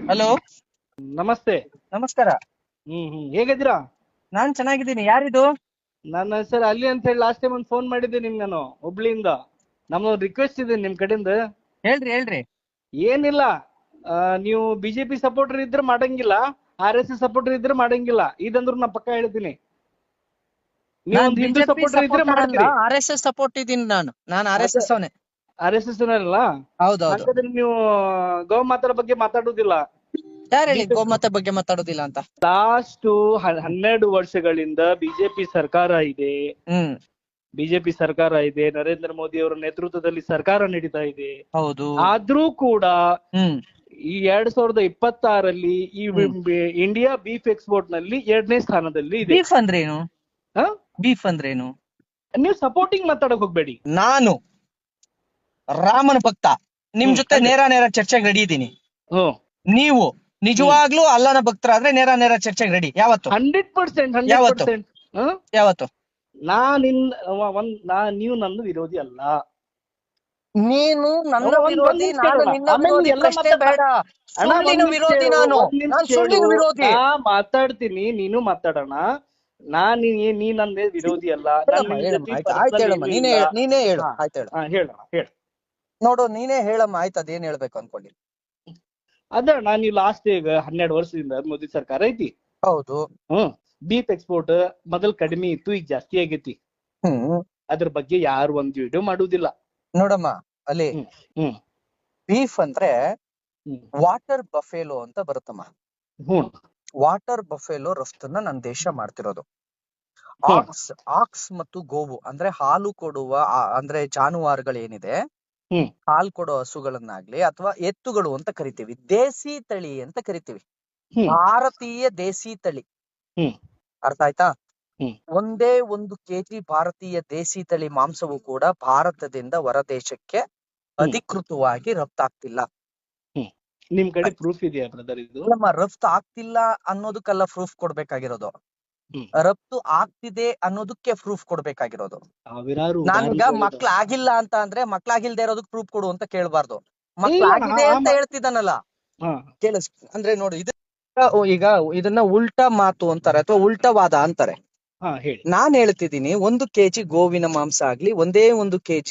Hello, ನಮಸ್ತೆ. ನಮಸ್ಕಾರ. ಹೇಗಿದ್ದೀರಾ? ನಾನ್ ಚೆನ್ನಾಗಿದ್ದೀನಿ. ಯಾರಿದು? ನನ್ನ ಹೆಸರು ಅಲ್ಲಿ ಅಂತ ಹೇಳಿ ಲಾಸ್ಟ್ ಟೈಮ್ ಒಂದು ಫೋನ್ ಮಾಡಿದ್ದೆ ನಿಮ್ಗೆ ನಾನು ಹುಬ್ಳಿಯಿಂದ. ನಮ್ಮೊಂದು ರಿಕ್ವೆಸ್ಟ್ ಇದೆ ನಿಮ್ ಕಡೆಯಿಂದ. ಹೇಳ್ರಿ ಹೇಳ್ರಿ. ಏನಿಲ್ಲ, ನೀವು ಬಿಜೆಪಿ ಸಪೋರ್ಟರ್ ಇದ್ರೆ ಮಾಡಂಗಿಲ್ಲ, RSS ಸಪೋರ್ಟರ್ ಇದ್ರೆ ಮಾಡಂಗಿಲ್ಲ. ಇದಂದ್ರು ನಾ ಪಕ್ಕ ಹೇಳ್ತೀನಿ. ನೀವು ನಾನ್ ಒಂದು ಹಿಂದೂ ಬಿಜೆಪಿ ಸಪೋರ್ಟರ್ ಇದ್ರೆ ಸಪೋರ್ಟರ್ ಅಲ್ಲ, ಮಾಡ್ತೀರಿ. RSS ಸಪೋರ್ಟ್ ಇದ್ದೀನಿ. ನಾನು ಅದ RSS ಅವನೇ. RSS ಅಲ್ಲ, ಹೌದೌದು. ಹಾಗಾದ್ರೆ ನೀವು ಗೋ ಮಾತಾಡ ಬಗ್ಗೆ ಮಾತಾಡುದಿಲ್ಲ. ಯಾರು ಹೇಳಿ ಗೋಮಾತೆ ಬಗ್ಗೆ ಮಾತಾಡೋದಿಲ್ಲ ಅಂತ? ಲಾಸ್ಟ್ 12 ವರ್ಷಗಳಿಂದ ಬಿಜೆಪಿ ಸರ್ಕಾರ ಇದೆ. ಹ್ಮ್. ಬಿಜೆಪಿ ಸರ್ಕಾರ ಇದೆ, ನರೇಂದ್ರ ಮೋದಿ ಅವರ ನೇತೃತ್ವದಲ್ಲಿ ಸರ್ಕಾರ ನಡೀತಾ ಇದೆ. ಹೌದು. ಆದ್ರೂ ಕೂಡ ಹ್ಮ್. ಈ 2026 ಈ ಇಂಡಿಯಾ ಬೀಫ್ ಎಕ್ಸ್ಪೋರ್ಟ್ ನಲ್ಲಿ 2ನೇ ಸ್ಥಾನದಲ್ಲಿ ಇದೆ. ಬೀಫ್ ಅಂದ್ರೇನು? ಹ? ಬೀಫ್ ಅಂದ್ರೇನು? ನೀವು ಸಪೋರ್ಟಿಂಗ್ ಮಾತಾಡಕ್ ಹೋಗ್ಬೇಡಿ. ನಾನು ರಾಮನ ಭಕ್ತ. ನಿಮ್ ಜೊತೆ ಅದೇ. ನೇರ ಚರ್ಚೆಗೆ ರೆಡಿ ಇದ್ದೀನಿ. ಹ್ಮ್. ನೀವು ನಿಜವಾಗ್ಲೂ ಅಲ್ಲನ ಭಕ್ತರಾದ್ರೆ ನೇರ ಚರ್ಚೆಗೆ ರೆಡಿ. ಯಾವತ್ತು? 100%. ಯಾವತ್ತು? ಯಾವತ್ತು? ನೀವು ನನ್ನ ವಿರೋಧಿ ಅಲ್ಲ. ನೀನು ನನ್ನ ಒಂದ್ ವಿರೋಧಿ, ನಿಮಿಷ ನಾನು ಕೇಳೋಣ. ನಿನ್ನ ಆಮೇಲೆ ವಿರೋಧಿ. ಎಲ್ಲ ಪ್ರಶ್ನೆ ಬೇಡ. ಅಣ್ಣ, ಸುಳ್ಳಿನ ವಿರೋಧಿ ನಾನು. ನಾನು ಸುಳ್ಳಿನ ವಿರೋಧಿ. ನಾ ಮಾತಾಡ್ತೀನಿ, ನೀನು ಮಾತಾಡೋಣ. ನೀ ನನ್ನ ವಿರೋಧಿ ಅಲ್ಲ. ನಾನ್ ನಿಮ್ ಹೇಳಮ್ಮ, ಜೊತೆ ಆಯ್ತು personal ಹೇಳಮ್ಮ. ಏನೂ ನೀನೇ ಇಲ್ಲ. ನೀನೇ ಹೇಳು. ಹಾ, ಆಯ್ತು ಹೇಳು. ಹೇಳೋಣ, ಹೇಳ. ನೋಡು, ನೀನೇ ಹೇಳಮ್ಮ. ಆಯ್ತು, ಅದೇನ್ ಹೇಳ್ಬೇಕು ಅನ್ಕೊಂಡಿರಿ. ನೀವು ಲಾಸ್ಟ್ ಈಗ 12 ವರ್ಷದಿಂದ ಮೋದಿ ಸರ್ಕಾರ ಐತಿ. ಹೌದು. ಬೀಫ್ ಎಕ್ಸ್ಪೋರ್ಟ್ ಮೊದಲ್ ಕಡಿಮೆ ಇತ್ತು, ಈಗ ಜಾಸ್ತಿ ಆಗೈತಿ. ಹ್ಮ್. ಅದ್ರ ಬಗ್ಗೆ ಯಾರು ಒಂದ್ ವಿಡಿಯೋ ಮಾಡುದಿಲ್ಲ. ನೋಡಮ್ಮ, ಅಲ್ಲಿ ಹ್ಮ್ ಹ್ಮ್ ಬೀಫ್ ಅಂದ್ರೆ ಹ್ಮ್ ವಾಟರ್ ಬಫೇಲೋ ಅಂತ ಬರುತ್ತಮ್ಮ. ಹ್ಮ್ ವಾಟರ್ ಬಫೇಲೋ ರಫ್ತನ್ನ ನನ್ನ ದೇಶ ಮಾಡ್ತಿರೋದು. ಹ್ಮ್ ಆಕ್ಸ್ ಮತ್ತು ಗೋವು ಅಂದ್ರೆ ಹಾಲು ಕೊಡುವ ಅಂದ್ರೆ ಜಾನುವಾರುಗಳೇನಿದೆ, ಹ್ಮ್ ಹಾಲು ಕೊಡೋ ಹಸುಗಳನ್ನಾಗ್ಲಿ ಅಥವಾ ಎತ್ತುಗಳು ಅಂತ ಕರಿತೀವಿ, ದೇಸಿ ತಳಿ ಅಂತ ಕರಿತೀವಿ. ಹ್ಮ್ ಭಾರತೀಯ ದೇಸಿ ತಳಿ. ಹ್ಮ್ ಅರ್ಥ ಆಯ್ತಾ? ಹ್ಮ್ ಒಂದೇ 1 kg ಭಾರತೀಯ ದೇಸಿ ತಳಿ ಮಾಂಸವು ಕೂಡ ಭಾರತದಿಂದ ಹೊರ ದೇಶಕ್ಕೆ ಅಧಿಕೃತವಾಗಿ ರಫ್ತಾಗ್ತಿಲ್ಲ. ಹ್ಮ್ ನಿಮ್ ಕಡೆ ಪ್ರೂಫ್ ಇದೆಯಾ ಬ್ರದರ್ ಇದು? ನಮ್ಮ ರಫ್ತು ಆಗ್ತಿಲ್ಲ ಅನ್ನೋದಕ್ಕೆಲ್ಲ ಪ್ರೂಫ್ ಕೊಡ್ಬೇಕಾಗಿರೋದು, ಹ್ಮ್ ರಫ್ತು ಆಗ್ತಿದೆ ಅನ್ನೋದಕ್ಕೆ ಪ್ರೂಫ್ ಕೊಡ್ಬೇಕಾಗಿರೋದು. ಸಾವಿರಾರು ನಾನೀಗ ಉದಾಹರಣೆಗಳಿದಾವೆ. ಮಕ್ಳಾಗಿಲ್ಲ ಅಂತ ಅಂದ್ರೆ ಮಕ್ಳಾಗಿಲ್ದೇ ಇರೋದಕ್ ಪ್ರೂಫ್ ಕೊಡು ಅಂತ ಕೇಳ್ಬಾರ್ದು. ಇಲ್ಲ ಅಣ್ಣ, ಮಕ್ಳಾಗಿದೆ ಅಂತ ಹೇಳ್ತಿದ್ದಾನಲ್ಲ, ಹಾ ಕೇಳಿಸ್ ಅಂದ್ರೆ ನೋಡು, ಈಗ ಇದನ್ನ ಉಲ್ಟಾ ಮಾತು ಅಂತಾರೆ ಅಥವಾ ಉಲ್ಟವಾದ ಅಂತಾರೆ. ಹಾ ಹೇಳಿ. ನಾನ್ ಹೇಳ್ತಿದ್ದೀನಿ, 1 kg ಗೋವಿನ ಮಾಂಸ ಆಗ್ಲಿ, ಒಂದೇ 1 kg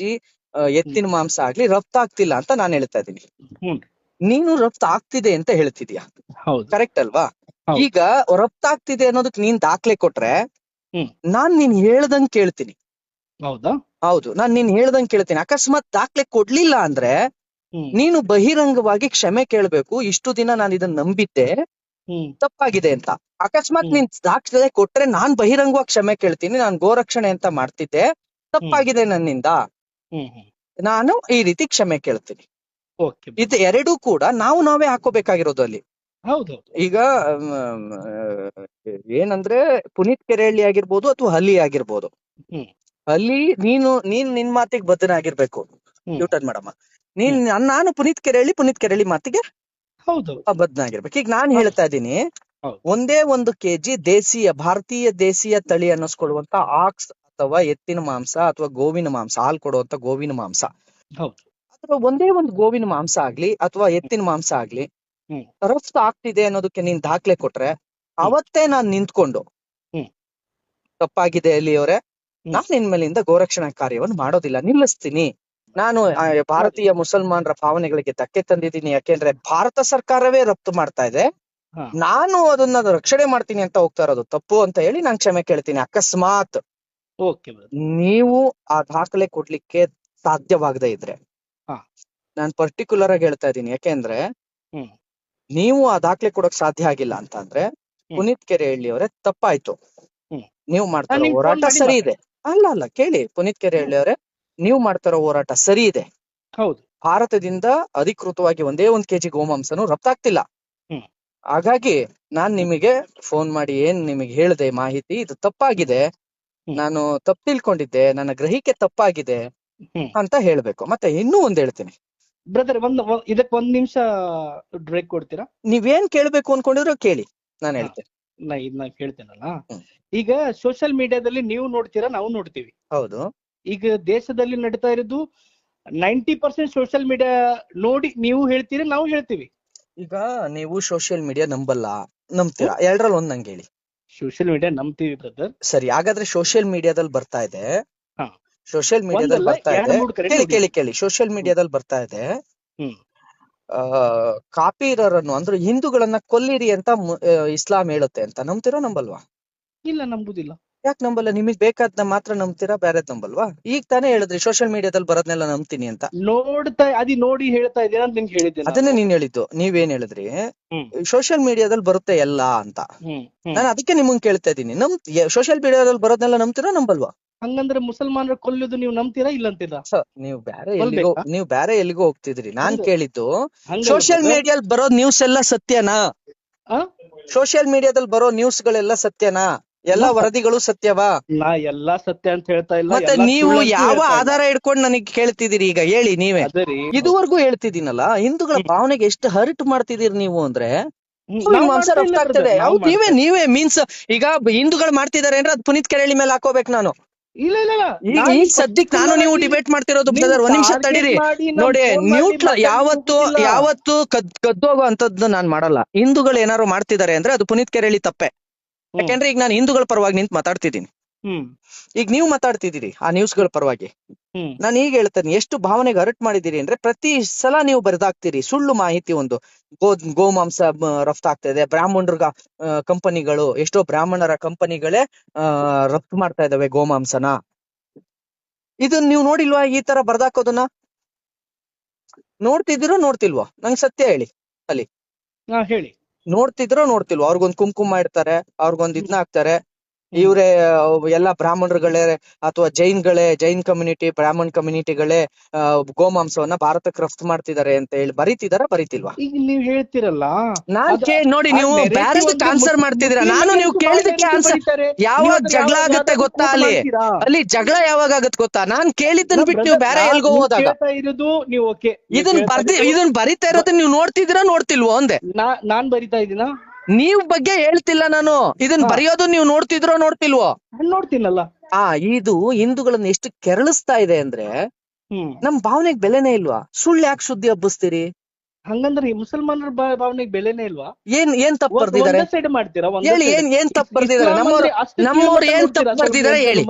ಎತ್ತಿನ ಮಾಂಸ ಆಗ್ಲಿ ರಫ್ತಾಗ್ತಿಲ್ಲ ಅಂತ ನಾನ್ ಹೇಳ್ತಾ ಇದ್ದೀನಿ. ಹ್ಮ್ ನೀನು ರಫ್ತಾಗ್ತಿದೆ ಅಂತ ಹೇಳ್ತಿದ್ಯಾ, ಹೌದು ಕರೆಕ್ಟ್ ಅಲ್ವಾ? ಹೌದು. ಈಗ ರಫ್ತಾಗ್ತಿದೆ ಅನ್ನೋದಕ್ ನೀನ್ ದಾಖಲೆ ಕೊಟ್ರೆ ಹ್ಮ್ ನಾನ್ ನೀನ್ ಹೇಳ್ದಂಗ್ ಕೇಳ್ತೀನಿ. ಹೌದಾ? ಹೌದು, ನಾನ್ ನೀನ್ ಹೇಳ್ದಂಗ್ ಕೇಳ್ತೀನಿ. ಅಕಸ್ಮಾತ್ ದಾಖಲೆ ಕೊಡ್ಲಿಲ್ಲ ಅಂದ್ರೆ ಹ್ಮ್ ನೀನು ಬಹಿರಂಗವಾಗಿ ಕ್ಷಮೆ ಕೇಳ್ಬೇಕು. ಇಷ್ಟು ದಿನ ನಾನು ಇದನ್ನ ನಂಬಿದ್ದೆ, ಹ್ಮ್ ತಪ್ಪಾಗಿದೆ ಅಂತ. ಅಕಸ್ಮಾತ್ ಹ್ಮ್ ನೀನ್ ದಾಖಲೆ ಕೊಟ್ರೆ ನಾನ್ ಬಹಿರಂಗವಾಗಿ ಕ್ಷಮೆ ಕೇಳ್ತೀನಿ. ನಾನ್ ಗೋರಕ್ಷಣೆ ಅಂತ ಮಾಡ್ತಿದ್ದೆ, ತಪ್ಪಾಗಿದೆ ನನ್ನಿಂದ, ಹ್ಮ್ ಹ್ಮ್ ನಾನು ಈ ರೀತಿ ಕ್ಷಮೆ ಕೇಳ್ತೀನಿ. ಓಕೆ. ಇದು ಎರಡೂ ಕೂಡ ನಾವೇ ಹಾಕೋಬೇಕಾಗಿರೋದು ಅಲ್ಲಿ. ಹೌದೌದು. ಈಗ ಏನಂದ್ರೆ ಪುನೀತ್ ಕೆರೆಹಳ್ಳಿ ಆಗಿರ್ಬೋದು ಅಥವಾ ಹಲ್ಲಿ ಆಗಿರ್ಬೋದು, ಹ್ಮ್ ಅಲ್ಲಿ ನೀನ್ ನಿನ್ ಮಾತಿಗೆ ಬದ್ಧನಾಗಿರ್ಬೇಕು. ಹ್ಮ್ ಯೂಟರ್ನ್ ಮಾಡಮ್ಮ. ಹ್ಮ್ ನಾನು ಪುನೀತ್ ಕೆರೆಹಳ್ಳಿ ಮಾತಿಗೆ ಹೌದೌದು. ಬದ್ಧನಾಗಿರ್ಬೇಕು. ಈಗ ನಾನ್ ಹೌದು ಹೇಳ್ತಾ ಇದ್ದೀನಿ, ಹೌದು. ಒಂದೇ 1 kg ಭಾರತೀಯ ದೇಶೀಯ ತಳಿ ಅನ್ನಿಸ್ಕೊಳ್ಳುವಂತ ಆಕ್ಸ್ ಅಥವಾ ಎತ್ತಿನ ಮಾಂಸ ಅಥವಾ ಗೋವಿನ ಮಾಂಸ, ಹಾಲು ಕೊಡುವಂತ ಗೋವಿನ ಮಾಂಸ, ಹೌದು. ಅಥವಾ ಒಂದೇ ಒಂದು ಗೋವಿನ ಮಾಂಸ ಆಗ್ಲಿ ಅಥವಾ ಎತ್ತಿನ ಮಾಂಸ ಆಗ್ಲಿ ಹ್ಮ್ ರಫ್ತು ಆಗ್ತಿದೆ ಅನ್ನೋದಕ್ಕೆ ನೀನ್ ದಾಖಲೆ ಕೊಟ್ರೆ ಹ್ಮ್ ಅವತ್ತೇ ನಾನ್ ನಿಂತ್ಕೊಂಡು ಹ್ಮ್ ತಪ್ಪಾಗಿದೆ ಅಲ್ಲಿಯವರೇ, ಹ್ಮ್ ನಾನ್ ಇನ್ಮೇಲಿಂದ ಗೋರಕ್ಷಣಾ ಕಾರ್ಯವನ್ನು ಮಾಡೋದಿಲ್ಲ, ನಿಲ್ಲಿಸ್ತೀನಿ. ನಾನು ಭಾರತೀಯ ಮುಸಲ್ಮಾನರ ಭಾವನೆಗಳಿಗೆ ಧಕ್ಕೆ ತಂದಿದ್ದೀನಿ. ಯಾಕೆಂದ್ರೆ ಭಾರತ ಸರ್ಕಾರವೇ ರಫ್ತು ಮಾಡ್ತಾ ಇದೆ, ಹಾ ನಾನು ಅದನ್ನ ರಕ್ಷಣೆ ಮಾಡ್ತೀನಿ ಅಂತ ಹೋಗ್ತಾ ಇರೋದು ತಪ್ಪು ಅಂತ ಹೇಳಿ ನಾನ್ ಕ್ಷಮೆ ಕೇಳ್ತೀನಿ. ಅಕಸ್ಮಾತ್ ಓಕೆ ಬ್ರದರ್. ನೀವು ಆ ದಾಖಲೆ ಕೊಡ್ಲಿಕ್ಕೆ ಸಾಧ್ಯವಾಗದೇ ಇದ್ರೆ ಹಾ ನಾನ್ ಪರ್ಟಿಕ್ಯುಲರ್ ಆಗಿ ಹೇಳ್ತಾ ಇದ್ದೀನಿ. ಯಾಕೆಂದ್ರೆ ಹ್ಮ್ ನೀವು ಆ ದಾಖಲೆ ಕೊಡಕ್ ಸಾಧ್ಯ ಆಗಿಲ್ಲ ಅಂತ ಅಂದ್ರೆ ಹ್ಮ್ ಪುನೀತ್ ಕೆರೆಹಳ್ಳಿ ಅವರೇ, ತಪ್ಪಾಯ್ತು. ಹ್ಮ್ ನೀವು ನಾನ್ ಮಾಡ್ತಾರೋ ನಿಮ್ಗೆ ಫೋನ್ ಹೋರಾಟ ಮಾಡಿ ಸರಿ ಇದೆ. ಮಾತಾಡ್ತೀನಿ. ಅಲ್ಲ ಕೇಳಿ ಪುನೀತ್ ಕೆರೆಹಳ್ಳಿ ಅವರೇ, ನೀವು ಮಾಡ್ತಾರೋ ಹೋರಾಟ ಸರಿ ಇದೆ. ಹೌದು. ಭಾರತದಿಂದ ಅಧಿಕೃತವಾಗಿ ಒಂದೇ 1 kg ಗೋಮಾಂಸನು ರಫ್ತಾಗ್ತಿಲ್ಲ. ಹ್ಮ್ ಹಾಗಾಗಿ ನಾನ್ ನಿಮಗೆ ಫೋನ್ ಮಾಡಿ ಏನ್ ನಿಮಗೆ ಹೇಳಿದೆ ಮಾಹಿತಿ, ಇದು ತಪ್ಪಾಗಿದೆ, ಹ್ಮ್ ನಾನು ತಪ್ಪು ತಿಳ್ಕೊಂಡಿದ್ದೆ, ನನ್ನ ಗ್ರಹಿಕೆ ತಪ್ಪಾಗಿದೆ ಹ್ಮ್ ಅಂತ ಹೇಳ್ಬೇಕು. ಮತ್ತೆ ಇನ್ನೂ ಒಂದ್ ಹೇಳ್ತೀನಿ, ಬ್ರದರ್, ಇದಕ್ 1 ನಿಮಿಷ ಬ್ರೇಕ್ ಕೊಡ್ತೀರಾ? ನೀವೇನ್ ಕೇಳ್ಬೇಕು ಅನ್ಕೊಂಡಿದ್ರು ಕೇಳಿ, ನಾನು ಹಾ, ಹೇಳ್ತೇನೆ. ಇದನ್ನ ಕೇಳ್ತೇನಲ್ಲ. ಹ್ಮ್. ಈಗ ಸೋಷಿಯಲ್ ಮೀಡಿಯಾದಲ್ಲಿ ನೀವು ನೋಡ್ತೀರಾ, ನಾವು ನೋಡ್ತೀವಿ. ಹೌದು. ಈಗ ದೇಶದಲ್ಲಿ ನಡೀತಾ ಇರೋದು 90% ಸೋಷಿಯಲ್ ಮೀಡಿಯಾ ನೋಡಿ ನೀವು ಹೇಳ್ತೀರಿ, ನಾವು ಹೇಳ್ತೀವಿ. ಈಗ ನೀವು ಸೋಷಿಯಲ್ ಮೀಡಿಯಾ ನಂಬಲ್ಲ, ನಂಬ್ತೀರಾ? ಎರಡರಲ್ಲಿ ಒಂದ್ ನಂಗೆ ಹೇಳಿ. ಸೋಷಿಯಲ್ ಮೀಡಿಯಾ ನಂಬ್ತೀವಿ ಬ್ರದರ್. ಸರಿ, ಹಾಗಾದ್ರೆ ಸೋಷಿಯಲ್ ಮೀಡಿಯಾದಲ್ಲಿ ಬರ್ತಾ ಇದೆ, ಹಾ, ಸೋಷಿಯಲ್ ಮೀಡಿಯಾದಲ್ಲಿ ಒಂದಲ್ಲ ಬರ್ತಾ ಎರಡು ಇದೆ, ಮೂರು ಕಡೆ ಕೇಳಿ ನೋಡಿ. ಕೇಳಿ ಕೇಳಿ, ಸೋಷಿಯಲ್ ಮೀಡಿಯಾದಲ್ಲಿ ಬರ್ತಾ ಇದೆ, ಹ್ಮ್ ಕಾಪೀರರನ್ನು ಅಂದ್ರೆ ಹಿಂದೂಗಳನ್ನ ಕೊಲ್ಲಿರಿ ಅಂತ ಇಸ್ಲಾಂ ಹೇಳುತ್ತೆ ಅಂತ. ನಂಬ್ತೀರಾ ನಂಬಲ್ವಾ? ಇಲ್ಲ, ನಂಬುದಿಲ್ಲ. ಯಾಕೆ ನಂಬಲ್ಲ? ನಿಮಗ್ ಬೇಕಾದ್ನ ಮಾತ್ರ ನಂಬ್ತೀರಾ, ಬೇರೆದ್ ನಂಬಲ್ವಾ? ಈಗ ತಾನೇ ಹೇಳಿದ್ರಿ ಸೋಷಿಯಲ್ ಮೀಡಿಯಾದಲ್ಲಿ ಬರೋದ್ನೆಲ್ಲ ನಂಬ್ತೀನಿ ಅಂತ. ನೋಡಿ ಹೇಳ್ತಾ ಇದ್ದೀರಾ ಅಂತ ನಿಮ್ಗೆ ಹೇಳಿದ್ದೆ ಅದನ್ನೇ ನಾನು. ನೀನ್ ಹೇಳಿದ್ದು. ನೀವೇನ್ ಹೇಳಿದ್ರಿ? ಹ್ಮ್ ಸೋಷಿಯಲ್ ಮೀಡಿಯಾದಲ್ಲಿ ಬರುತ್ತೆ ಎಲ್ಲ ಅಂತ. ಹ್ಮ್ ಹ್ಮ್ ನಾನು ಅದಕ್ಕೆ ನಿಮ್ಗೆ ಕೇಳ್ತಾ ಇದ್ದೀನಿ, ಸೋಷಿಯಲ್ ಮೀಡಿಯಾದಲ್ಲಿ ಬರೋದ್ನೆಲ್ಲ ನಂಬ್ತೀರಾ ನಂಬಲ್ವಾ? ಹಂಗಂದ್ರೆ ಮುಸಲ್ಮಾನರ ಕೊಲ್ಲುದು ನೀವು ನಂಬ್ತೀರಾ ಇಲ್ಲ ಅಂತೀರಾ? ನೀವು ಬೇರೆ ಎಲ್ಲಿಗೋ ಹೋಗ್ತಿದ್ರಿ. ನಾನ್ ಹಂಗ- ಕೇಳಿದ್ದು ಹಂಗಲ್ಲ ಸೋಷಿಯಲ್ brother. ಮೀಡಿಯಾದಲ್ಲಿ ಬರೋ ನ್ಯೂಸ್ ಎಲ್ಲ ಸತ್ಯನಾ? ಆ? ಸೋಷಿಯಲ್ ಮೀಡಿಯಾದಲ್ಲಿ ಬರೋ ನ್ಯೂಸ್ ಗಳೆಲ್ಲ ಸತ್ಯನಾ? ಎಲ್ಲಾ ವರದಿಗಳು ಸತ್ಯವಾ? ನಾ ಎಲ್ಲಾ ಸತ್ಯ ಅಂತ ಹೇಳ್ತಾ ಇಲ್ಲ, ಮತ್ತೆ ಎಲ್ಲಾ ನೀವು ಸುಳ್ಳು ಅಂತೂ ಯಾವ ಹೇಳ್ತಾ ಇಲ್ಲ. ಆಧಾರ ಇಟ್ಕೊಂಡು ನನಗೆ ಕೇಳ್ತಿದ್ದೀರಿ? ಈಗ ಹೇಳಿ ನೀವೇ. ಅದೇ ರೀ. ಇದುವರೆಗೂ ಹೇಳ್ತಿದ್ದೀನಲ್ಲ, ಹಿಂದೂಗಳ ಭಾವನೆಗೆ ಎಷ್ಟು ಹರ್ಟ್ ಮಾಡ್ತಿದ್ದೀರಿ ನೀವು ಅಂದ್ರೆ. ನಾವ್ ಮಾಂಸ ಮಾಡ್ತಾ ಇಲ್ಲ ರಫ್ತಾಗ್ತದೆ. brother, ನಾವ್ ಹೌದು, ಮಾಡ್ತಾ ನೀವೇ ಮೀನ್ಸ್ ಈಗ ಹಿಂದೂಗಳು ಮಾಡ್ತಿದಾರೆ ಅಂದ್ರೆ ಅದು ಪುನೀತ್ ಕೆರೆಳಿ ಮೇಲೆ ಹಾಕೋಬೇಕು ನಾನು. ಇಲ್ಲ ಇಲ್ಲ ಇಲ್ಲ. ಈಗ ಸದ್ಯಕ್ಕೆ ನಾನು ನೀವು ಡಿಬೇಟ್ ಮಾಡ್ತಿರೋದು ಬ್ರದರ್. ಒಂದ್ ನಿಮಿಷ ತಡೀರಿ ನೋಡಿ. ಯಾವತ್ತು ಕದ್ದೋಗೋ ಅಂತದ್ದು ನಾನ್ ಮಾಡಲ್ಲ. ಹಿಂದೂಗಳು ಏನಾರು ಮಾಡ್ತಿದಾರೆ ಅಂದ್ರೆ ಅದು ಪುನೀತ್ ಕೆರೆಳಿ ತಪ್ಪೆ. ಯಾಕೆಂದ್ರೆ ಈಗ ನಾನು ಹಿಂದೂಗಳ ಪರವಾಗಿ ನಿಂತು ಮಾತಾಡ್ತಿದ್ದೀನಿ. ಈಗ ನೀವು ಮಾತಾಡ್ತಿದ್ದೀರಿ ಆ ನ್ಯೂಸ್ಗಳ ಪರವಾಗಿ. ನಾನು ಈಗ ಹೇಳ್ತೇನೆ, ಎಷ್ಟು ಭಾವನೆಗೆ ಹರ್ಟ್ ಮಾಡಿದೀರಿ ಅಂದ್ರೆ ಪ್ರತಿ ಸಲ ನೀವು ಬರೆದಾಕ್ತೀರಿ ಸುಳ್ಳು ಮಾಹಿತಿ. ಒಂದು ಗೋಮಾಂಸ ರಫ್ತಾಗ್ತಾ ಇದೆ, ಬ್ರಾಹ್ಮಣರ ಕಂಪನಿಗಳು, ಎಷ್ಟೋ ಬ್ರಾಹ್ಮಣರ ಕಂಪನಿಗಳೇ ರಫ್ತು ಮಾಡ್ತಾ ಇದಾವೆ ಗೋಮಾಂಸನ. ಇದನ್ನ ನೀವು ನೋಡಿಲ್ವಾ? ಈ ತರ ಬರ್ದಾಕೋದನ್ನ ನೋಡ್ತಿದ್ದೀರೋ ನೋಡ್ತಿಲ್ವೋ? ನಂಗೆ ಸತ್ಯ ಹೇಳಿ. ಅಲ್ಲಿ ಹೇಳಿ, ನೋಡ್ತಿದ್ರೋ ನೋಡ್ತಿಲ್ವೋ? ಅವ್ರಿಗೊಂದ್ ಕುಂಕುಮ ಇಡ್ತಾರೆ, ಅವ್ರಿಗೊಂದ್ ಇದನ್ನ ಹಾಕ್ತಾರೆ. ಇವ್ರೇ ಎಲ್ಲ ಬ್ರಾಹ್ಮಣರುಗಳೇ ಅಥವಾ ಜೈನ್ ಕಮ್ಯುನಿಟಿ, ಬ್ರಾಹ್ಮಣ್ ಕಮ್ಯುನಿಟಿಗಳೇ ಗೋಮಾಂಸವನ್ನ ಭಾರತಕ್ಕೆ ರಫ್ತು ಮಾಡ್ತಿದ್ದಾರೆ ಅಂತ ಹೇಳಿ ಬರೀತಿಲ್ವಾ? ಈಗ ನೀವ್ ಹೇಳ್ತಿರಲ್ಲ, ನೋಡಿ, ನೀವು ಬ್ಯಾರೆದಕ್ಕೆ ಆನ್ಸರ್ ಮಾಡ್ತಿದ್ದೀರಾ. ನೀವು ಕೇಳಿದಕ್ಕೆ ಆನ್ಸರ್. ಯಾವಾಗ ಜಗಳ ಆಗುತ್ತೆ ಗೊತ್ತಾ? ಅಲ್ಲಿ ಜಗಳ ಯಾವಾಗ ಆಗತ್ತೆ ಗೊತ್ತಾ? ನಾನ್ ಕೇಳಿದ್ದನ್ ಬಿಟ್ಟು ನೀವು ಬೇರೆ ಎಲ್ಗೋ ಹೋದಾಗ ಇದನ್ ಬರಿತಾ ಇರೋದನ್ನ ನೀವು ನೋಡ್ತಿದ್ದೀರಾ ನೋಡ್ತಿಲ್ವೋ ಅಂದೆ. ನಾನ್ ಬರಿತಾ ಇದೀನಾ? ನೀವ್ ಬಗ್ಗೆ ಹೇಳ್ತಿಲ್ಲ ನಾನು. ಇದನ್ ಬರೆಯೋದು ನೀವು ನೋಡ್ತಿದ್ರೋ ನೋಡ್ತಿಲ್ವೋ? ನೋಡ್ತೀನಲ್ಲ. ಇದು ಹಿಂದೂಗಳನ್ನ ಎಷ್ಟು ಕೆರಳಿಸ್ತಾ ಇದೆ ಅಂದ್ರೆ ನಮ್ ಭಾವನೆಗೆ ಬೆಲೆನೇ ಇಲ್ವಾ? ಸುಳ್ಳು ಯಾಕೆ ಸುದ್ದಿ ಹಬ್ಬಿಸ್ತೀರಿ? ಹಂಗಂದ್ರೆ ಈ ಮುಸಲ್ಮಾನರ ಭಾವನೆಗೆ ಬೆಲೆನೇ ಇಲ್ವಾ? ಏನ್ ತಪ್ಪು ಬರ್ದಿದ್ದಾರೆ ಹೇಳಿ. ಏನ್ ತಪ್ಪು ಬರ್ದಿದ್ದಾರೆ? ನಮ್ಮವ್ರು ಏನ್ ತಪ್ಪು ಬರ್ದಿದ್ದಾರೆ ಹೇಳಿ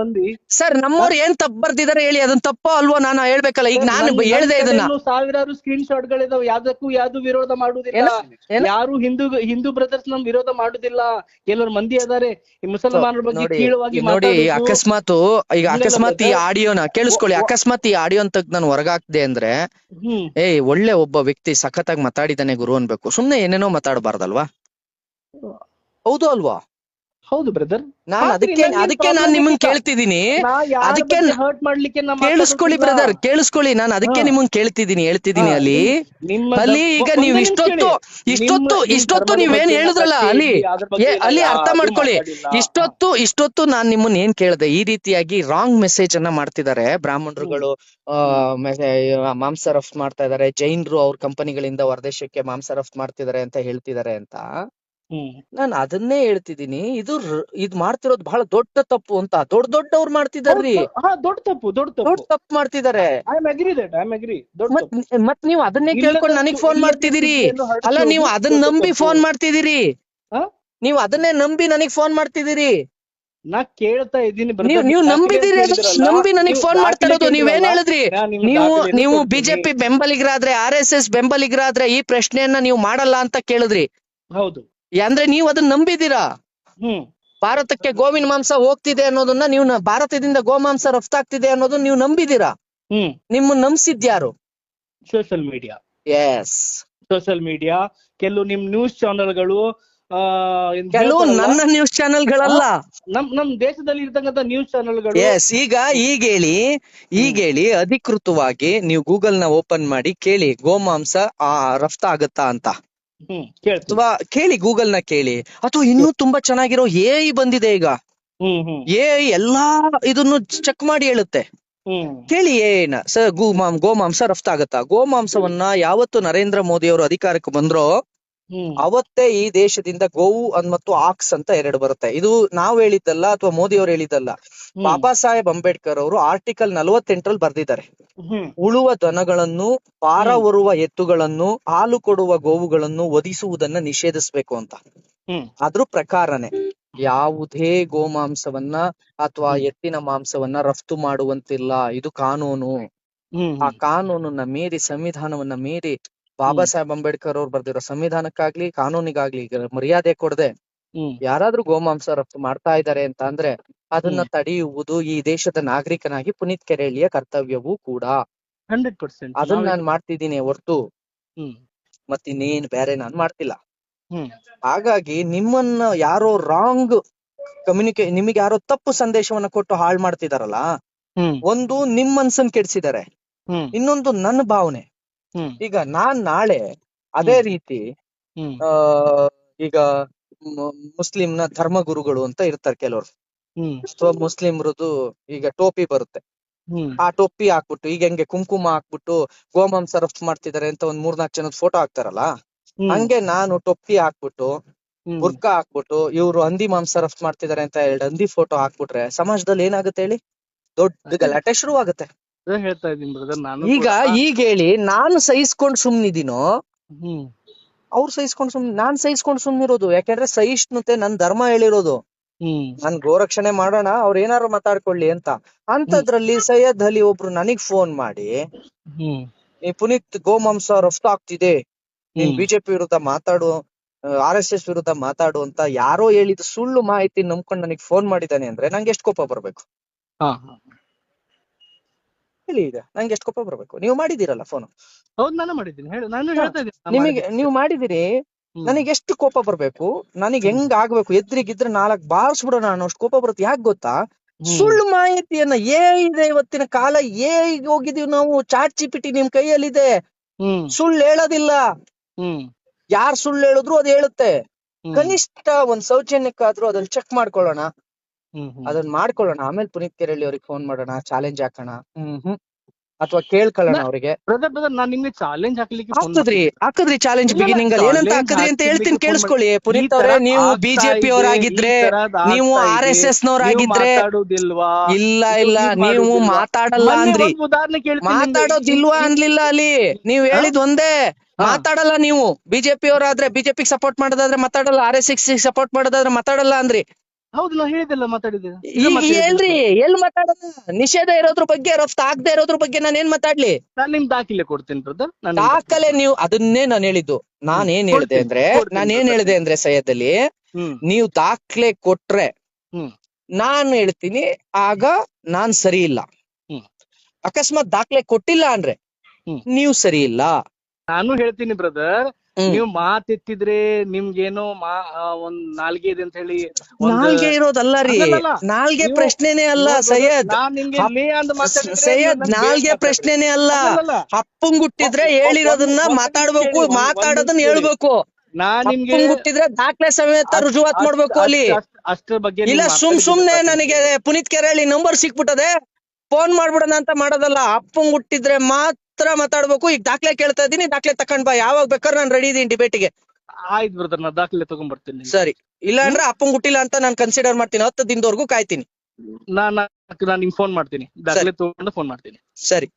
ಸರ್. ನಮ್ಮವ್ರು ಏನ್ ತಪ್ಪು ಬರ್ದಿದ್ದಾರೆ ಹೇಳಿ. ಅದನ್ನ ತಪ್ಪೋ ಅಲ್ವೋ ನಾನು ಹೇಳ್ಬೇಕಲ್ಲ. ಈಗ ನಾನು ಹೇಳ್ದೆ ಇದನ್ನ. ಸಾವಿರಾರು ಸ್ಕ್ರೀನ್ ಶಾಟ್ ಗಳಿದಾವೆ. ಯಾವ್ದು ವಿರೋಧ ಮಾಡುದಿಲ್ಲ. ಯಾರು ಹಿಂದೂ ಬ್ರದರ್ಸ್ ನಮ್ ವಿರೋಧ ಮಾಡುದಿಲ್ಲ. ಕೆಲವರು ಮಂದಿ ಅದಾರೆ ಈ ಮುಸಲ್ಮಾನರ ಬಗ್ಗೆ ಕೀಳವಾಗಿ ನೋಡಿ. ಅಕಸ್ಮಾತ್ ಈ ಆಡಿಯೋನ ಕೇಳಿಸ್ಕೊಳ್ಳಿ. ಅಕಸ್ಮಾತ್ ಈ ಆಡಿಯೋ ಅಂತ ನಾನು ಹೊರಗಾಕ್ದೆ ಅಂದ್ರೆ ಒಳ್ಳೆ ಒಬ್ಬ ವ್ಯಕ್ತಿ ಸಖತ್ತಾಗಿ ಮಾತಾಡಿದಾನೆ ಗುರು ಅನ್ಬೇಕು. ಸುಮ್ನೆ ಏನೇನೋ ಮಾತಾಡಬಾರ್ದಲ್ವಾ? ಹೌದು ಅಲ್ವಾ? ಹೌದು ಬ್ರದರ್. ನಾನು ಅದಕ್ಕೆ ನಾನು ನಿಮ್ಮನ್ನ ಕೇಳ್ತಿದ್ದೀನಿ. ಅದಕ್ಕೆ ಕೇಳಿಸ್ಕೊಳ್ಳಿ ಬ್ರದರ್, ಕೇಳಿಸ್ಕೊಳ್ಳಿ. ನಾನು ಅದಕ್ಕೆ ನಿಮ್ಮನ್ನ ಹೇಳ್ತಿದ್ದೀನಿ. ಅಲ್ಲಿ ಈಗ ನೀವು ಇಷ್ಟೊತ್ತು ನೀವೇನ್ ಹೇಳಿದ್ರಲ್ಲ, ಅಲ್ಲಿ ಅರ್ಥ ಮಾಡ್ಕೊಳ್ಳಿ. ಇಷ್ಟೊತ್ತು ನಾನ್ ನಿಮ್ಮನ್ನ ಏನ್ ಕೇಳ್ದೆ, ಈ ರೀತಿಯಾಗಿ ರಾಂಗ್ ಮೆಸೇಜ್ ಅನ್ನ ಮಾಡ್ತಿದ್ದಾರೆ ಬ್ರಾಹ್ಮಣರುಗಳು. ಮಾಂಸ ರಫ್ತು ಮಾಡ್ತಾ ಇದಾರೆ, ಜೈನರು ಅವ್ರ ಕಂಪನಿಗಳಿಂದ ಹೊರದೇಶಕ್ಕೆ ಮಾಂಸ ರಫ್ತು ಮಾಡ್ತಿದ್ದಾರೆ ಅಂತ ಹೇಳ್ತಿದ್ದಾರೆ ಅಂತ. ನಾನು ಅದನ್ನೇ ಹೇಳ್ತಿದ್ದೀನಿ. ಇದು ಮಾಡ್ತಿರೋದು ಬಹಳ ದೊಡ್ಡ ತಪ್ಪು ಅಂತ. ದೊಡ್ಡವ್ರು ಮಾಡ್ತಿದಾರ್ರಿ. ದೊಡ್ಡ ತಪ್ಪು ಮಾಡ್ತಿದ್ದಾರೆ. ಮತ್ ನೀವು ಅದನ್ನೇ ಕೇಳ್ಕೊಂಡು ನನಗ್ ಫೋನ್ ಮಾಡ್ತಿದ್ದೀರಿ ಅಲ್ಲ? ನೀವು ಅದನ್ನ ನಂಬಿ ಫೋನ್ ಮಾಡ್ತಿದ್ದೀರಿ. ನೀವು ಅದನ್ನೇ ನಂಬಿ ನನಗ್ ಫೋನ್ ಮಾಡ್ತಿದ್ದೀರಿ. ನಾ ಕೇಳ್ತಾ ಇದ್ದೀನಿ. ನೀವು ನಂಬಿದಿರಿ, ನಂಬಿ ನನಗ್ ಫೋನ್ ಮಾಡ್ತಾ ಇರೋದು. ನೀವೇನ್ ಹೇಳಿದ್ರಿ? ನೀವು ಬಿಜೆಪಿ ಬೆಂಬಲಿಗರಾದ್ರೆ, RSS ಬೆಂಬಲಿಗರಾದ್ರೆ ಈ ಪ್ರಶ್ನೆಯನ್ನ ನೀವು ಮಾಡಲ್ಲ ಅಂತ ಕೇಳಿದ್ರಿ. ಹೌದು. ಅಂದ್ರೆ ನೀವು ಅದನ್ನ ನಂಬಿದೀರಾ? ಭಾರತಕ್ಕೆ ಗೋವಿನ ಮಾಂಸ ಹೋಗ್ತಿದೆ ಅನ್ನೋದನ್ನ ನೀವು, ಭಾರತದಿಂದ ಗೋಮಾಂಸ ರಫ್ತಾಗ್ತಿದೆ ಅನ್ನೋದನ್ನ ನೀವು ನಂಬಿದೀರಾ? ನಿಮ್ಮನ್ನ ನಂಬಿಸಿದ್ಯಾರು? Social media. Yes, social media. ಕೆಲವು ನಿಮ್ ನ್ಯೂಸ್ ಚಾನೆಲ್ಗಳು, ಕೆಲವು ನನ್ನ ನ್ಯೂಸ್ ಚಾನೆಲ್ಗಳಲ್ಲ, ನಮ್ ದೇಶದಲ್ಲಿ ಇರ್ತಕ್ಕಂಥ ನ್ಯೂಸ್ ಚಾನೆಲ್ಗಳು. ಎಸ್. ಈಗ ಹೇಳಿ ಅಧಿಕೃತವಾಗಿ ನೀವು ಗೂಗಲ್ ನ ಓಪನ್ ಮಾಡಿ ಕೇಳಿ, ಗೋಮಾಂಸ ರಫ್ತ ಆಗತ್ತಾ ಅಂತ. ಅಥವಾ ಕೇಳಿ, ಗೂಗಲ್ ನ ಕೇಳಿ. ಅಥವಾ ಇನ್ನೂ ತುಂಬಾ ಚೆನ್ನಾಗಿರೋ AI ಬಂದಿದೆ ಈಗ. AI ಎಲ್ಲಾ ಇದನ್ನು ಚೆಕ್ ಮಾಡಿ ಹೇಳುತ್ತೆ. ಕೇಳಿ ಏನ ಗೋಮಾಂಸ ರಫ್ತಾಗತ್ತಾ? ಗೋಮಾಂಸವನ್ನ ಯಾವತ್ತು ನರೇಂದ್ರ ಮೋದಿ ಅವರು ಅಧಿಕಾರಕ್ಕೆ ಬಂದ್ರೋ ಅವತ್ತೇ ಈ ದೇಶದಿಂದ ಗೋವು ಮತ್ತು ಆಕ್ಸ್ ಅಂತ ಎರಡು ಬರುತ್ತೆ. ಇದು ನಾವ್ ಹೇಳಿದ್ದಲ್ಲ ಅಥವಾ ಮೋದಿ ಅವ್ರು ಹೇಳಿದ್ದಲ್ಲ. ಬಾಬಾ ಸಾಹೇಬ್ ಅಂಬೇಡ್ಕರ್ ಅವರು ಆರ್ಟಿಕಲ್ 48ರಲ್ಲಿ ಬರ್ದಿದ್ದಾರೆ. ಉಳುವ ದನಗಳನ್ನು, ಭಾರ ಹೊರುವ ಎತ್ತುಗಳನ್ನು, ಹಾಲು ಕೊಡುವ ಗೋವುಗಳನ್ನು ವಧಿಸುವುದನ್ನ ನಿಷೇಧಿಸ್ಬೇಕು ಅಂತ. ಅದ್ರ ಪ್ರಕಾರನೇ ಯಾವುದೇ ಗೋಮಾಂಸವನ್ನ ಅಥವಾ ಎತ್ತಿನ ಮಾಂಸವನ್ನ ರಫ್ತು ಮಾಡುವಂತಿಲ್ಲ. ಇದು ಕಾನೂನು. ಆ ಕಾನೂನನ್ನ ಮೀರಿ, ಸಂವಿಧಾನವನ್ನ ಮೀರಿ, ಬಾಬಾ ಸಾಹೇಬ್ ಅಂಬೇಡ್ಕರ್ ಅವ್ರು ಬರ್ದಿರೋ ಸಂವಿಧಾನಕ್ಕಾಗ್ಲಿ ಕಾನೂನಿಗಾಗ್ಲಿ ಮರ್ಯಾದೆ ಕೊಡದೆ ಯಾರಾದ್ರೂ ಗೋಮಾಂಸ ರಫ್ತು ಮಾಡ್ತಾ ಇದ್ದಾರೆ ಅಂತ ಅಂದ್ರೆ ಅದನ್ನ ತಡೆಯುವುದು ಈ ದೇಶದ ನಾಗರಿಕನಾಗಿ ಪುನೀತ್ ಕೆರೆಳ್ಳಿಯ ಕರ್ತವ್ಯವೂ ಕೂಡ. 100% ಅದನ್ನ ನಾನ್ ಮಾಡ್ತಿದ್ದೀನಿ ಹೊರ್ತು ಮತ್ತಿನ್ನೇನ್ ಬೇರೆ ನಾನ್ ಮಾಡ್ತಿಲ್ಲ. ಹಾಗಾಗಿ ನಿಮ್ಮನ್ನ ಯಾರೋ ರಾಂಗ್ ನಿಮಗೆ ಯಾರೋ ತಪ್ಪು ಸಂದೇಶವನ್ನ ಕೊಟ್ಟು ಹಾಳು ಮಾಡ್ತಿದಾರಲ್ಲ, ಒಂದು ನಿಮ್ ಮನ್ಸನ್ ಕೆಡ್ಸಿದ್ದಾರೆ, ಇನ್ನೊಂದು ನನ್ನ ಭಾವನೆ. ಈಗ ನಾನ್ ನಾಳೆ ಅದೇ ರೀತಿ ಈಗ ಮುಸ್ಲಿಂನ ಧರ್ಮಗುರುಗಳು ಅಂತ ಇರ್ತಾರೆ ಕೆಲವರು. ಮುಸ್ಲಿಮ್ರದ್ದು ಈಗ ಟೋಪಿ ಬರುತ್ತೆ, ಆ ಟೋಪಿ ಹಾಕ್ಬಿಟ್ಟು ಈಗ ಹೆಂಗೆ ಕುಂಕುಮ ಹಾಕ್ಬಿಟ್ಟು ಗೋಮಾಂಸ ರಫ್ತು ಮಾಡ್ತಿದಾರೆ ಅಂತ ಒಂದ್ 3-4 ಜನದ ಫೋಟೋ ಹಾಕ್ತಾರಲ್ಲ, ಹಂಗೆ ನಾನು ಟೊಪ್ಪಿ ಹಾಕ್ಬಿಟ್ಟು ಬುರ್ಕಾ ಹಾಕ್ಬಿಟ್ಟು ಇವ್ರು ಹಂದಿ ಮಾಂಸ ರಫ್ತು ಮಾಡ್ತಿದಾರೆ ಅಂತ 2 ಹಂದಿ ಫೋಟೋ ಹಾಕ್ಬಿಟ್ರೆ ಸಮಾಜದಲ್ಲಿ ಏನಾಗುತ್ತೆ ಹೇಳಿ? ದೊಡ್ಡ ಗಲಾಟೆ ಶುರು ಆಗುತ್ತೆ. ಹೇಳ್ತಾ ಇದೀನಿ ಬ್ರದರ್ ನಾನು. ಈಗ ಹೇಳಿ, ನಾನು ಸಹಿಸ್ಕೊಂಡ್ ಸುಮ್ನಿದೀನೋ, ಅವ್ರು ನಾನ್ ಸಹಿಸ್ಕೊಂಡ್ ಸುಮ್ನಿರೋದು. ಯಾಕಂದ್ರೆ ಸಹಿಷ್ಣುತೆ ನನ್ ಧರ್ಮ ಹೇಳಿರೋದು. ನಾನ್ ಗೋರಕ್ಷಣೆ ಮಾಡೋಣ, ಅವ್ರ ಏನಾರು ಮಾತಾಡ್ಕೊಳ್ಳಿ ಅಂತ. ಅಂತದ್ರಲ್ಲಿ ಸೈಯದ್ ಅಲಿ ಒಬ್ರು ನನಗ್ ಫೋನ್ ಮಾಡಿ, ನೀ ಪುನೀತ್ ಗೋಮಾಂಸ ರಫ್ತು ಆಗ್ತಿದೆ, ನೀನ್ ಬಿಜೆಪಿ ವಿರುದ್ಧ ಮಾತಾಡು, RSS ವಿರುದ್ಧ ಮಾತಾಡು ಅಂತ ಯಾರೋ ಹೇಳಿದ ಸುಳ್ಳು ಮಾಹಿತಿ ನಂಬ್ಕೊಂಡ್ ನನಗ್ ಫೋನ್ ಮಾಡಿದಾನೆ ಅಂದ್ರೆ ನಂಗೆ ಎಷ್ಟು ಕೋಪ ಬರ್ಬೇಕು ಹೇಳಿ? ಈಗ ನಂಗೆ ಎಷ್ಟು ಕೋಪ ಬರ್ಬೇಕು? ನೀವು ಮಾಡಿದೀರಲ್ಲ ಫೋನ್. ಹೌದು, ನಾನು ಮಾಡಿದ್ದೀನಿ. ನಾನು ಹೇಳ್ತಾ ಇದ್ದೀನಿ, ನಿಮಗೆ ನೀವು ಮಾಡಿದಿರಿ, ನನಗೆ ಎಷ್ಟು ಕೋಪ ಬರ್ಬೇಕು? ನನಗೆ ಹೆಂಗ್ ಆಗ್ಬೇಕು? ಎದ್ರಿಗಿದ್ರೆ 4 ಬಾರ್ಸ್ಬಿಡೋಣ ಅನ್ನೋ ಅಷ್ಟು ಕೋಪ ಬರುತ್ತೆ. ಯಾಕೆ ಗೊತ್ತಾ? ಸುಳ್ಳು ಮಾಹಿತಿಯನ್ನ ಇದೆ ಇವತ್ತಿನ ಕಾಲ. ಹೋಗಿದೀವಿ ನಾವು. ಚಾಟ್ GPT ನಿಮ್ ಕೈಯಲ್ಲಿದೆ. ಸುಳ್ಳು ಹೇಳೋದಿಲ್ಲ. ಯಾರ್ ಸುಳ್ಳು ಹೇಳಿದ್ರು ಅದು ಹೇಳುತ್ತೆ. ಕನಿಷ್ಠ ಒಂದ್ ಸೌಜನ್ಯಕ್ಕಾದ್ರೂ ಅದನ್ನ ಚೆಕ್ ಮಾಡ್ಕೊಳ್ಳೋಣ, ಅದನ್ನ ಮಾಡ್ಕೊಳ್ಳೋಣ. ಆಮೇಲೆ ಪುನೀತ್ ಕೆರೆಳ್ಳಿ ಅವ್ರಿಗೆ ಫೋನ್ ಮಾಡೋಣ, ಚಾಲೆಂಜ್ ಹಾಕೋಣ, ಅಥವಾ ಕೇಳ್ಕೊಳ್ಳೋಣ ಅವ್ರಿಗೆ. ನಾನ್ ನಿಮ್ಗೆ ಚಾಲೆಂಜ್ ಹಾಕ್ಲಿಕ್ಕೆ ಹಾಕಿದ್ರಿ ಚಾಲೆಂಜ್ ಬಿಗಿನಿಂಗ್ ಅಲ್ಲಿ ಏನಂತ ಹಾಕಿದ್ರಿ ಅಂತ ಹೇಳ್ತೀನಿ, ಕೇಳಿಸ್ಕೊಳ್ಳಿ. ಪುನೀತ್ ಅವರೇ, ನೀವು ಬಿಜೆಪಿ ಅವರಾಗಿದ್ರೆ, ನೀವು RSS ನವರಾಗಿದ್ರೆ, ಇಲ್ಲ ನೀವು ಮಾತಾಡಲ್ಲ ಅಂದ್ರಿ. ಮಾತಾಡೋದಿಲ್ವಾ ಅನ್ಲಿಲ್ಲ ಅಲ್ಲಿ. ನೀವ್ ಹೇಳಿದ್ ಒಂದೇ, ಮಾತಾಡಲ್ಲ ನೀವು. ಬಿಜೆಪಿ ಅವರಾದ್ರೆ, ಬಿಜೆಪಿ ಸಪೋರ್ಟ್ ಮಾಡೋದಾದ್ರೆ ಮಾತಾಡಲ್ಲ, RSS ಸಪೋರ್ಟ್ ಮಾಡೋದಾದ್ರೆ ಮಾತಾಡಲ್ಲ ಅಂದ್ರಿ. ಹೌದು, ನಾ ಹೇಳಿದೆಲ್ಲ ಮಾತಾಡಿದೆ. ಹೇಳ್ರಿ, ಎಲ್ಲಿ ಮಾತಾಡೋದು? ನಿಷೇಧ ಇರೋದ್ರ ಬಗ್ಗೆ, ರಫ್ತು ಆಗದೆ ಇರೋದ್ರ ಬಗ್ಗೆ ನಾನು ಏನ್ ಮಾತಾಡ್ಲಿ? ನಾನು ನಿಮ್ ದಾಖಲೆ ಕೊಡ್ತೀನಿ ಬ್ರದರ್. ದಾಖಲೆ ನೀವು ಅದನ್ನೇ ನಾನು ಹೇಳಿದ್ದು. ನಾನೇನ್ ಹೇಳಿದೆ ಅಂದ್ರೆ ಸೈಯದ್ ಅಲಿ, ನೀವು ದಾಖಲೆ ಕೊಟ್ರೆ ನಾನು ಹೇಳ್ತೀನಿ, ಆಗ ನಾನ್ ಸರಿ ಇಲ್ಲ. ಅಕಸ್ಮಾತ್ ದಾಖಲೆ ಕೊಟ್ಟಿಲ್ಲ ಅಂದ್ರೆ ನೀವು ಸರಿ ಇಲ್ಲ. ನಾನು ಹೇಳ್ತೀನಿ ಬ್ರದರ್, ನೀವು ಮಾತೆತ್ತಿದ್ರೆ ನಿಮ್ಗೇನೋ ಒಂದ್ ನಾಲ್ಗೆ ಇದೆ ಅಂತ ಹೇಳಿ. ನಾಲ್ಗೆ ಇರೋದಲ್ಲ ರೀ, ನಾಲ್ಗೆ ಪ್ರಶ್ನೆನೇ ಅಲ್ಲ ಸೈಯದ್. ನಾಲ್ಗೆ ಪ್ರಶ್ನೆನೇ ಅಲ್ಲ. ಅಪ್ಪಂಗುಟ್ಟಿದ್ರೆ ಹೇಳಿರೋದನ್ನ ಮಾತಾಡ್ಬೇಕು, ಮಾತಾಡೋದನ್ನ ಹೇಳ್ಬೇಕು. ಅಪ್ಪಂಗುಟ್ಟಿದ್ರೆ ದಾಖಲೆ ಸಮೇತ ರುಜುವಾತ್ ಮಾಡ್ಬೇಕು ಅಲ್ಲಿ. ಅಷ್ಟ್ರ ಬಗ್ಗೆ ಇಲ್ಲ ಸುಮ್ನೆ ನನಗೆ ಪುನೀತ್ ಕೆರೆಳ್ಳಿ ನಂಬರ್ ಸಿಕ್ಬಿಟ್ಟದೆ, ಫೋನ್ ಮಾಡ್ಬಿಡೋಣ ಅಂತ ಮಾಡೋದಲ್ಲ. ಅಪ್ಪಂಗುಟ್ಟಿದ್ರೆ ಮಾತ್ರ ಮಾತಾಡ್ಬೇಕು. ಈಗ ದಾಖಲೆ ಕೇಳ್ತಾ ಇದೀನಿ, ದಾಖಲೆ ತಕೊಂಡ್ ಬಾ, ಯಾವಾಗ ಬೇಕಾದ್ರೆ ನಾನು ರೆಡಿ ಇದೀನಿ ಡಿಬೇಟಿಗೆ. ಆಯ್ತು ಬ್ರದರ್, ನಾ ದಾಖಲೆ ತಗೊಂಡ್ ಬರ್ತೀನಿ. ಸರಿ, ಇಲ್ಲ ಅಂದ್ರೆ ಅಪ್ಪಂಗುಟ್ಟಿಲ್ಲ ಅಂತ ನಾನು ಕನ್ಸಿಡರ್ ಮಾಡ್ತೀನಿ. 10 ದಿನದವರೆಗೂ ಕಾಯ್ತೀನಿ. ನಾನು ನಿಮ್ಗೆ ಫೋನ್ ಮಾಡ್ತೀನಿ, ದಾಖಲೆ ತಗೊಂಡು ಫೋನ್ ಮಾಡ್ತೀನಿ. ಸರಿ.